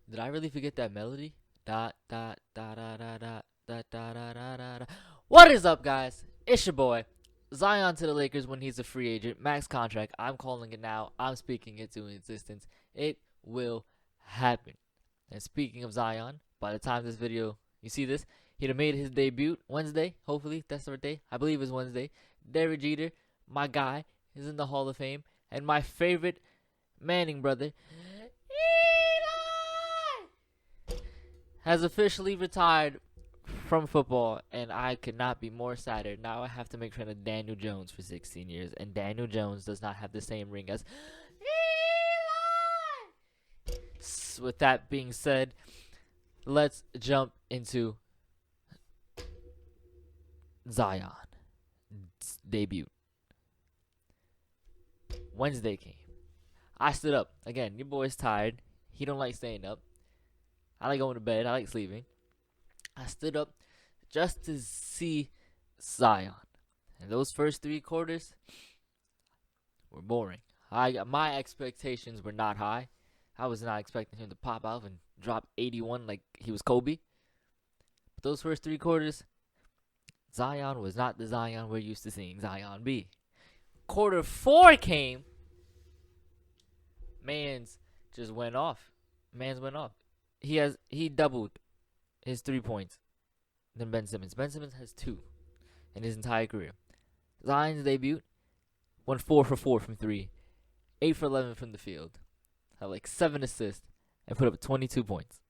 Did I really forget that melody? Da da da da da da da da da da da. What is up, guys? It's your boy Zion to the Lakers when he's a free agent, max contract. I'm calling it now. I'm speaking it to existence. It will happen. And speaking of Zion, by the time this video you see this, he'd have made his debut Wednesday. Hopefully, that's the right day. I believe it's Wednesday. Derek Jeter, my guy, is in the Hall of Fame, and my favorite Manning brother, has officially retired from football, and I could not be more sadder. Now I have to make fun of Daniel Jones for 16 years, and Daniel Jones does not have the same ring as Eli. With that being said, let's jump into Zion's debut. Wednesday came. I stood up. Again, your boy's tired. He don't like staying up. I like going to bed. I like sleeping. I stood up just to see Zion. And those first 3 quarters were boring. My expectations were not high. I was not expecting him to pop out and drop 81 like he was Kobe. But those first 3 quarters, Zion was not the Zion we're used to seeing Zion be. Quarter 4 came. Mans just went off. He doubled his 3 points than Ben Simmons. Ben Simmons has 2 in his entire career. Zion's debut went 4 for 4 from 3, 8 for 11 from the field, had like 7 assists, and put up 22 points.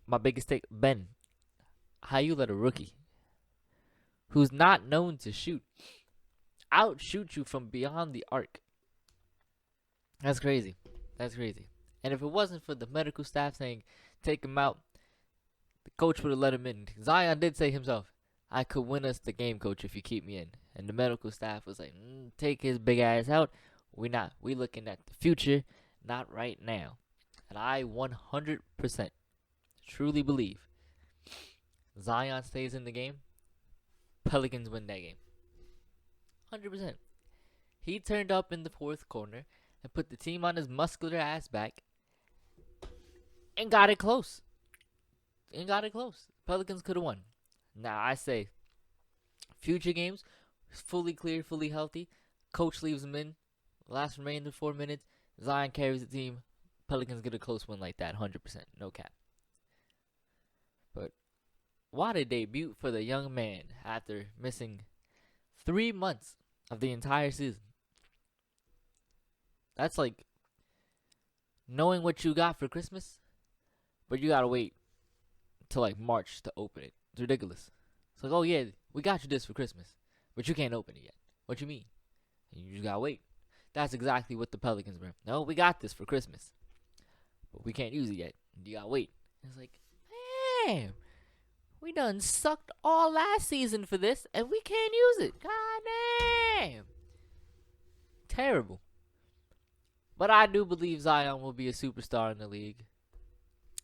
My biggest take, Ben, how you let a rookie who's not known to shoot outshoot you from beyond the arc? That's crazy. That's crazy. And if it wasn't for the medical staff saying take him out, the coach would have let him in. Zion did say himself, I could win us the game, coach, if you keep me in. And the medical staff was like, take his big ass out. We're not. We looking at the future, not right now. And I 100% truly believe Zion stays in the game, Pelicans win that game. 100%. He turned up in the fourth corner and put the team on his muscular ass back and got it close. Pelicans could have won. Now I say, future games, fully clear, fully healthy. Coach leaves him in. Last remaining 4 minutes, Zion carries the team. Pelicans get a close win like that, 100%, no cap. But what a debut for the young man after missing 3 months of the entire season. That's like knowing what you got for Christmas, but you gotta wait till like March to open it. It's ridiculous. It's like, oh yeah, we got you this for Christmas, but you can't open it yet. What you mean? You just gotta wait. That's exactly what the Pelicans were. No, we got this for Christmas, but we can't use it yet. You gotta wait. It's like, damn, we done sucked all last season for this, and we can't use it. God damn. Terrible. But I do believe Zion will be a superstar in the league.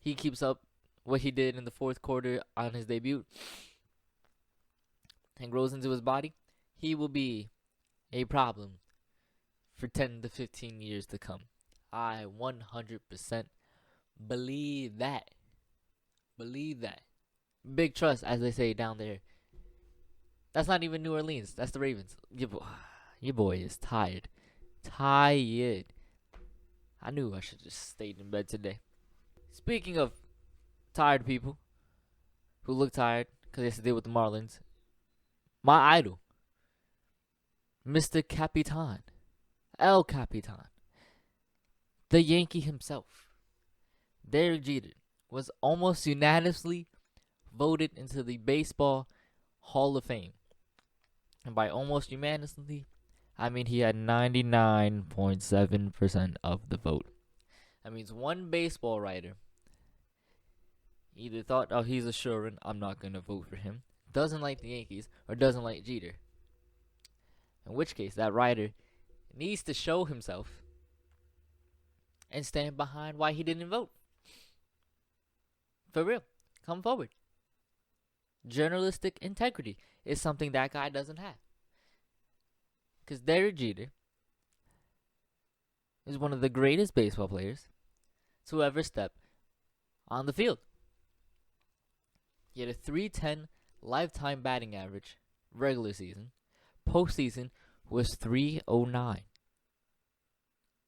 He keeps up what he did in the fourth quarter on his debut and grows into his body. He will be a problem for 10 to 15 years to come. I 100% believe that. Big trust, as they say down there. That's not even New Orleans. That's the Ravens. Your boy is tired. I knew I should just stayed in bed today. Speaking of tired people who look tired because they have to deal with the Marlins, my idol, Mr. Capitan, El Capitan, the Yankee himself, Derek Jeter, was almost unanimously voted into the Baseball Hall of Fame. And by almost unanimously, I mean he had 99.7% of the vote. That means one baseball writer either thought, oh, he's a sure-run, I'm not going to vote for him, doesn't like the Yankees, or doesn't like Jeter. In which case, that writer needs to show himself and stand behind why he didn't vote. For real. Come forward. Journalistic integrity is something that guy doesn't have. Because Derek Jeter is one of the greatest baseball players to ever step on the field. He had a 310 lifetime batting average regular season. Postseason was 309.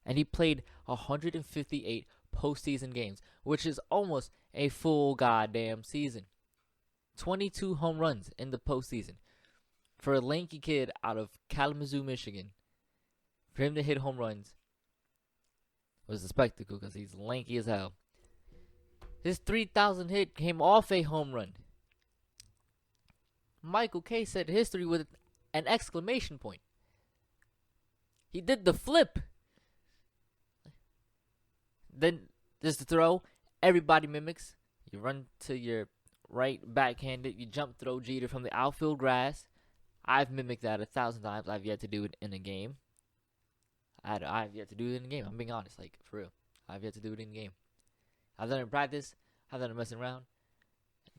And he played 158 postseason games, which is almost a full goddamn season. 22 home runs in the postseason. For a lanky kid out of Kalamazoo, Michigan, for him to hit home runs was a spectacle because he's lanky as hell. His 3,000 hit came off a home run. Michael K set history with an exclamation point. He did the flip. Then just to throw, everybody mimics. You run to your right backhanded, you jump throw Jeter from the outfield grass. I've mimicked that 1,000 times. I've yet to do it in a game. I've yet to do it in a game. I'm being honest, like, for real. I've yet to do it in a game. I've done it in practice. I've done it messing around.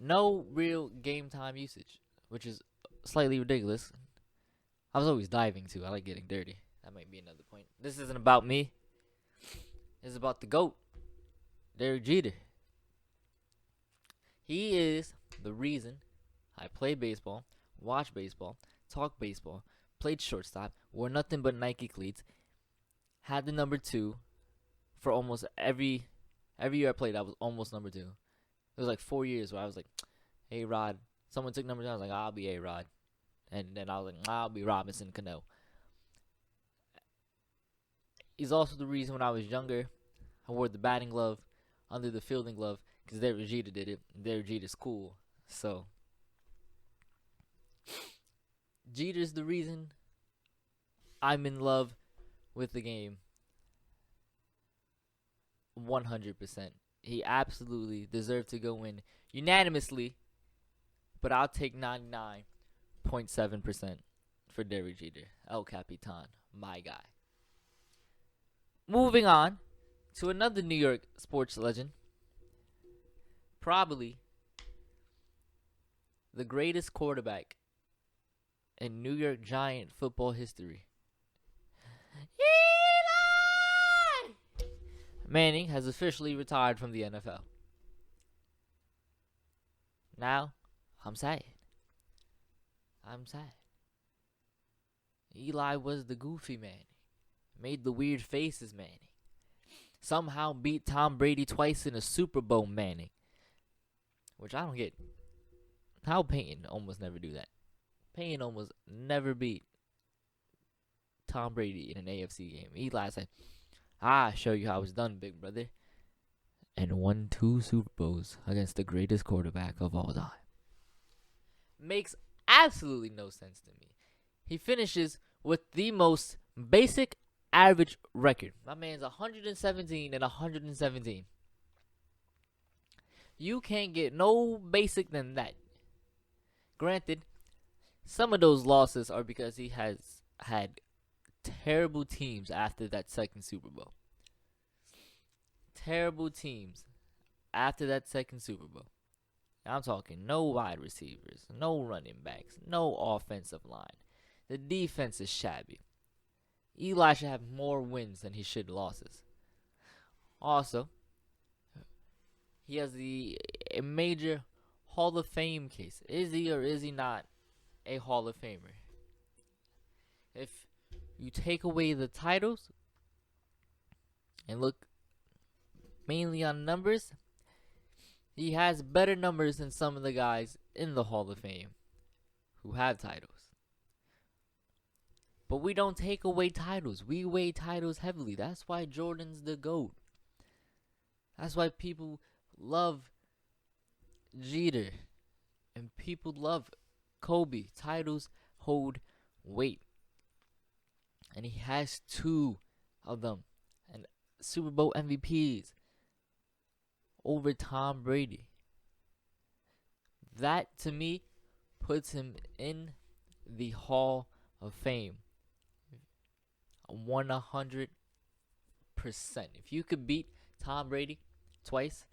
No real game time usage, which is slightly ridiculous. I was always diving, too. I like getting dirty. That might be another point. This isn't about me. This is about the GOAT, Derek Jeter. He is the reason I play baseball, watch baseball, talk baseball, played shortstop, wore nothing but Nike cleats, had the number 2 for almost every year I played. I was almost number 2. It was like 4 years where I was like, A-Rod. Someone took number 2. I was like, I'll be A-Rod. And then I was like, I'll be Robinson Cano. He's also the reason when I was younger, I wore the batting glove under the fielding glove because Derek Jeter did it. Derek Jeter's cool. So, Jeter's the reason I'm in love with the game 100%. He absolutely deserved to go in unanimously, but I'll take 99.7% for Derek Jeter. El Capitan, my guy. Moving on to another New York sports legend. Probably the greatest quarterback in New York Giant football history. Eli Manning has officially retired from the NFL. Now, I'm sad. Eli was the goofy Manning. Made the weird faces Manning. Somehow beat Tom Brady twice in a Super Bowl Manning. Which I don't get. How Peyton almost never do that. Peyton almost never beat Tom Brady in an AFC game. Eli said, I'll show you how it's done, big brother. And won 2 Super Bowls against the greatest quarterback of all time. Makes absolutely no sense to me. He finishes with the most basic average record. My man's 117 and 117. You can't get no basic than that. Granted, some of those losses are because he has had terrible teams after that second Super Bowl. Terrible teams after that second Super Bowl. I'm talking no wide receivers, no running backs, no offensive line. The defense is shabby. Eli should have more wins than he should losses. Also, he has a major Hall of Fame case. Is he or is he not a Hall of Famer? If you take away the titles and look mainly on numbers, he has better numbers than some of the guys in the Hall of Fame who have titles. But we don't take away titles. We weigh titles heavily. That's why Jordan's the GOAT. That's why people love Jeter. And people love Kobe. Titles hold weight. And he has 2 of them. And Super Bowl MVPs over Tom Brady. That, to me, puts him in the Hall of Fame. 100%. If you could beat Tom Brady twice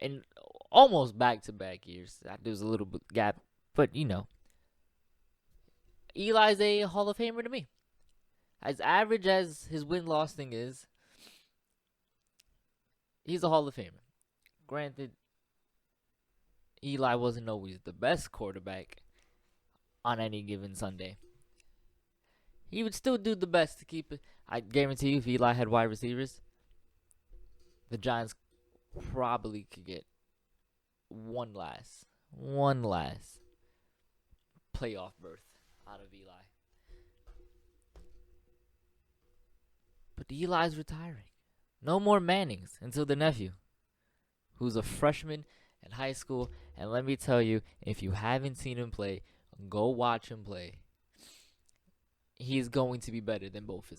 in almost back-to-back years, there was a little bit gap, but you know, Eli's a Hall of Famer to me. As average as his win-loss thing is, He's a Hall of Famer. Granted, Eli wasn't always the best quarterback on any given Sunday. He would still do the best to keep it. I guarantee you, if Eli had wide receivers, the Giants probably could get one last playoff berth out of Eli. But Eli's retiring. No more Mannings until the nephew, who's a freshman in high school. And let me tell you, if you haven't seen him play, go watch him play. He's going to be better than both.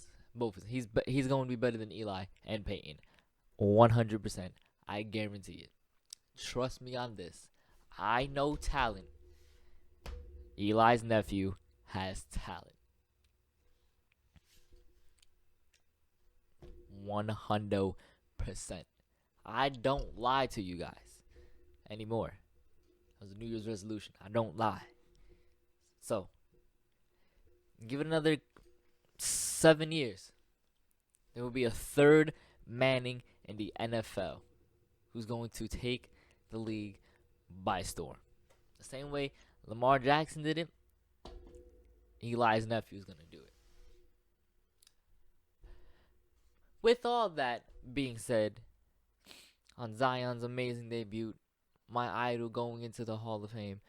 He's going to be better than Eli and Peyton, 100%. I guarantee it. Trust me on this. I know talent. Eli's nephew has talent. 100%. I don't lie to you guys anymore. That was a New Year's resolution. I don't lie. So, give it another 7 years. There will be a third Manning in the NFL who's going to take the league by storm. The same way Lamar Jackson did it, Eli's nephew is going to do it. With all that being said, on Zion's amazing debut, my idol going into the Hall of Fame,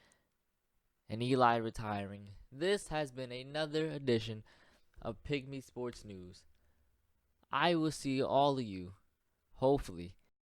and Eli retiring, this has been another edition of Pygmy Sports News. I will see all of you, hopefully,